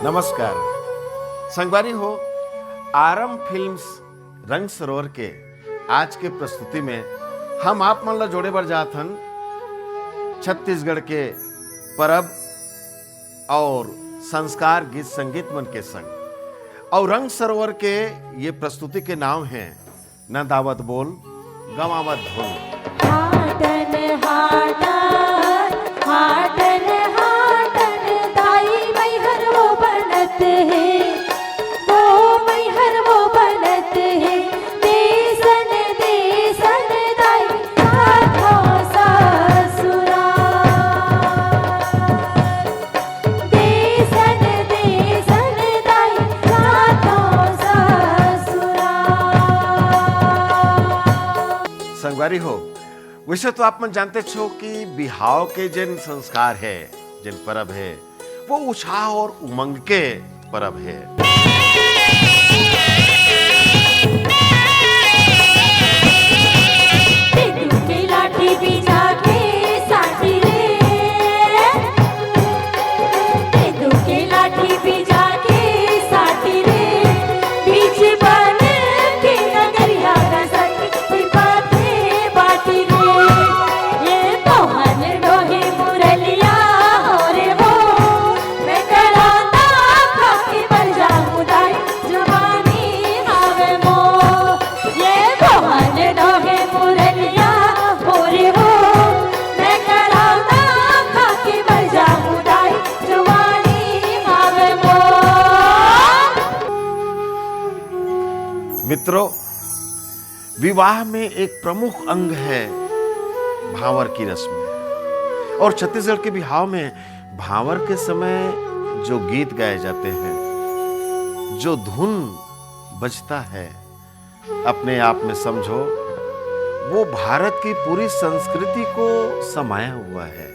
नमस्कार संगवारी हो। आरंभ फिल्म्स रंग सरोवर के आज के प्रस्तुति में हम आप मन ला जोड़े बर जात हन छत्तीसगढ़ के परब और संस्कार गीत संगीत मन के संग। और रंग सरोवर के ये प्रस्तुति के नाम है न दावत बोल गवावत धुन। हाटन हाटन हाटन हाटन दाई मैहर वो बनत है, वो मैहर वो बनत है। देसन देसन दाई हाथो ससुरा, देसन देसन दाई हाथो ससुरा। संगवारी हो, वैसे तो आप मन जानते छो कि बिहाव के जिन संस्कार है, जिन परब है, वो उत्साह और उमंग के परब है। तेतू के लाठी बिजा के साथी रे, तेतू के लाठी बिजा के साथी रे। बीच बन के नगरिया का सखी बाते बाटी रे। ये मोहन डोहे मुरलिया हो रे हो, मैं कराता खाके मर जाऊं दाई जवानी आवे मो। ये मोहन डोहे मुरलिया हो रे हो, मैं कराता खाके मर जाऊं दाई जवानी आवे मो। मित्रों, विवाह में एक प्रमुख अंग है भावर की रस्म। और छत्तीसगढ़ के बिहाव में भावर के समय जो गीत गाए जाते हैं, जो धुन बजता है, अपने आप में समझो वो भारत की पूरी संस्कृति को समाया हुआ है।